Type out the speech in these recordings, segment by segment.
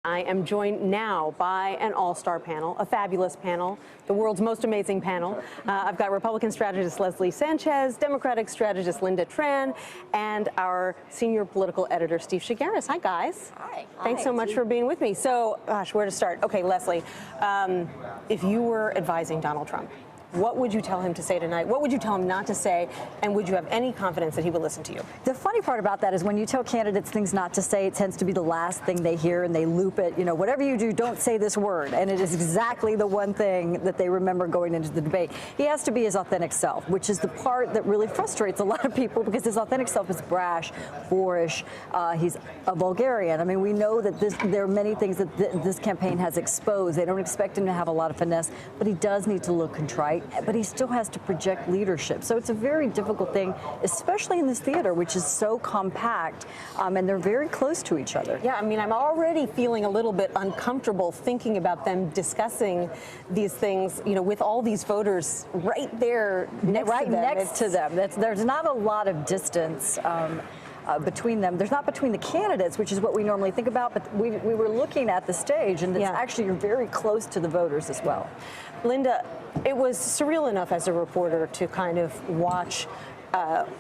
I am joined now by an all-star panel, a fabulous panel, the world's most amazing panel. I've got Republican strategist Leslie Sanchez, Democratic strategist Linda Tran, and our senior political editor Steve Chigueras. Hi, guys. Hi. Thanks so much for being with me. So, gosh, where to start? Okay, Leslie, if you were advising Donald Trump, what would you tell him to say tonight? What would you tell him not to say? And would you have any confidence that he would listen to you? The funny part about that is when you tell candidates things not to say, it tends to be the last thing they hear, and they loop it. You know, whatever you do, don't say this word. And it is exactly the one thing that they remember going into the debate. He has to be his authentic self, which is the part that really frustrates a lot of people, because his authentic self is brash, boorish. He's a vulgarian. I mean, we know that there are many things that this campaign has exposed. They don't expect him to have a lot of finesse, but he does need to look contrite. But he still has to project leadership. So it's a very difficult thing, especially in this theater, which is so compact, and they're very close to each other. Yeah, I mean, I'm already feeling a little bit uncomfortable thinking about them discussing these things, you know, with all these voters right there next to them. There's not a lot of distance between them. There's not between the candidates, which is what we normally think about, but we were looking at the stage, and it's actually you're very close to the voters as well. Linda, it was surreal enough as a reporter to kind of watch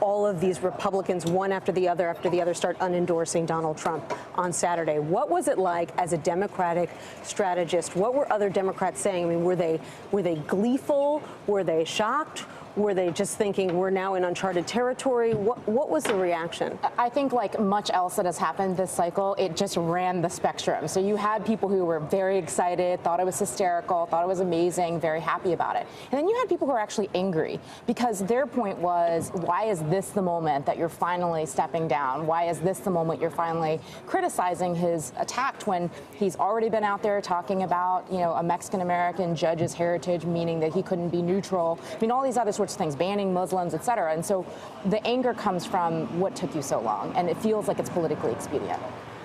all of these Republicans, one after the other, start unendorsing Donald Trump on Saturday. What was it like as a Democratic strategist? What were other Democrats saying? I mean, were they gleeful? Were they shocked? Were they just thinking we're now in uncharted territory? What was the reaction? I think, like much else that has happened this cycle, it just ran the spectrum. So you had people who were very excited, thought it was hysterical, thought it was amazing, very happy about it. And then you had people who were actually angry, because their point was, why is this the moment that you're finally stepping down? Why is this the moment you're finally criticizing his attack, when he's already been out there talking about, you know, a Mexican-American judge's heritage, meaning that he couldn't be neutral. I mean, all these other sorts of things, banning Muslims, et cetera. And so the anger comes from what took you so long, and it feels like it's politically expedient.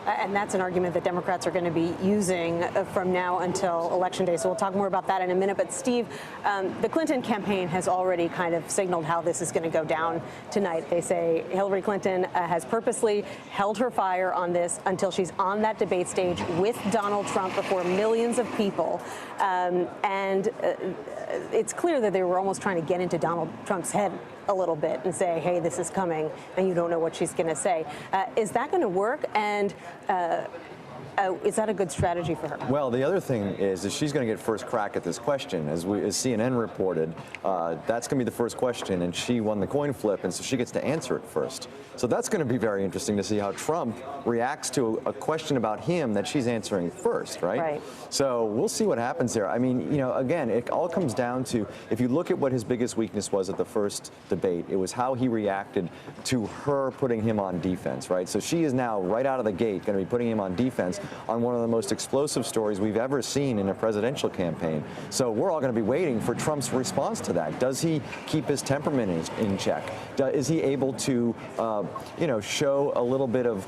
And that's an argument that Democrats are going to be using from now until Election Day. So we'll talk more about that in a minute. But Steve, the Clinton campaign has already kind of signaled how this is going to go down tonight. They say Hillary Clinton has purposely held her fire on this until she's on that debate stage with Donald Trump before millions of people. It's clear that they were almost trying to get into Donald Trump's head a little bit and say, hey, this is coming, and you don't know what she's going to say. Is that going to work? And is that a good strategy for her? Well, the other thing is she's going to get first crack at this question. As CNN reported, that's going to be the first question, and she won the coin flip, and so she gets to answer it first. So that's going to be very interesting to see how Trump reacts to a question about him that she's answering first, right? Right. So we'll see what happens there. I mean, you know, again, it all comes down to, if you look at what his biggest weakness was at the first debate, it was how he reacted to her putting him on defense, right? So she is now, right out of the gate, going to be putting him on defense on one of the most explosive stories we've ever seen in a presidential campaign. So we're all going to be waiting for Trump's response to that. Does he keep his temperament in check? Is he able to, you know, show a little bit of,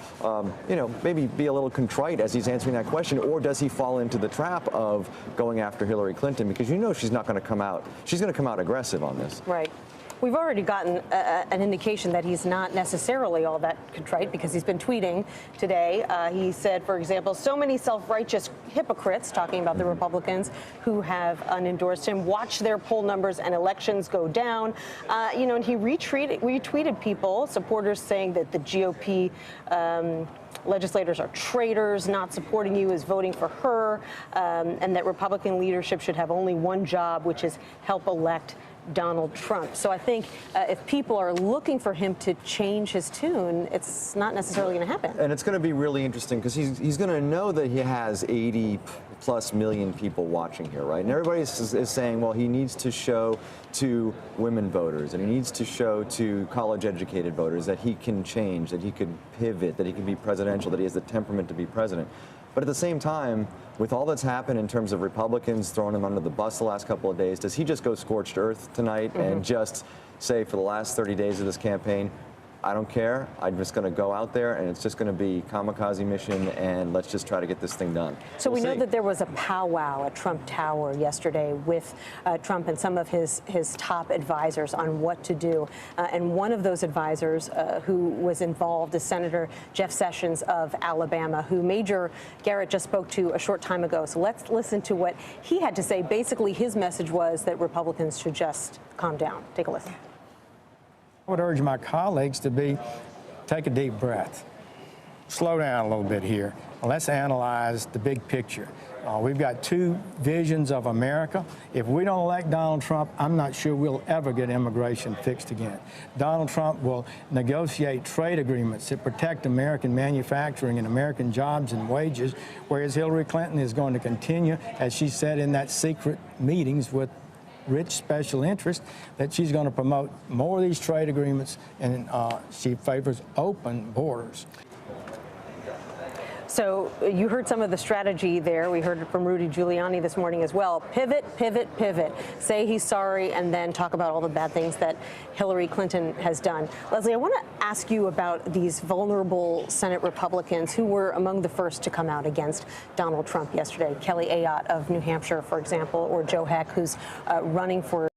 you know, maybe be a little contrite as he's answering that question, or does he fall into the trap of going after Hillary Clinton? Because you know she's not going to come out. She's going to come out aggressive on this. Right. We've already gotten an indication that he's not necessarily all that contrite, because he's been tweeting today. He said, for example, so many self-righteous hypocrites, talking about the Republicans who have unendorsed him, watch their poll numbers and elections go down. You know, and he retweeted people, supporters, saying that the GOP legislators are traitors, not supporting you is voting for her, and that Republican leadership should have only one job, which is help elect Donald Trump. So I think if people are looking for him to change his tune, it's not necessarily going to happen. And it's going to be really interesting, because he's going to know that he has 80+ million people watching here, right? And everybody is saying, well, he needs to show to women voters, and he needs to show to college-educated voters that he can change, that he could pivot, that he can be presidential, that he has the temperament to be president. But at the same time, with all that's happened in terms of Republicans throwing him under the bus the last couple of days, does he just go scorched earth tonight and just say, for the last 30 days of this campaign, I don't care. I'm just going to go out there, and it's just going to be kamikaze mission, and let's just try to get this thing done. So we know see. that there was a powwow at Trump Tower yesterday with Trump and some of his top advisors on what to do. And one of those advisors who was involved is Senator Jeff Sessions of Alabama, who Major Garrett just spoke to a short time ago. So let's listen to what he had to say. Basically, his message was that Republicans should just calm down. Take a listen. I would urge my colleagues to take a deep breath, slow down a little bit here, and let's analyze the big picture. We've got two visions of America. If we don't elect Donald Trump, I'm not sure we'll ever get immigration fixed again. Donald Trump will negotiate trade agreements that protect American manufacturing and American jobs and wages, whereas Hillary Clinton is going to continue, as she said in that secret meetings with rich special interest, that she's going to promote more of these trade agreements, and she favors open borders. So you heard some of the strategy there. We heard it from Rudy Giuliani this morning as well. Pivot, pivot, pivot. Say he's sorry, and then talk about all the bad things that Hillary Clinton has done. Leslie, I want to ask you about these vulnerable Senate Republicans who were among the first to come out against Donald Trump yesterday. Kelly Ayotte of New Hampshire, for example, or Joe Heck, who's running for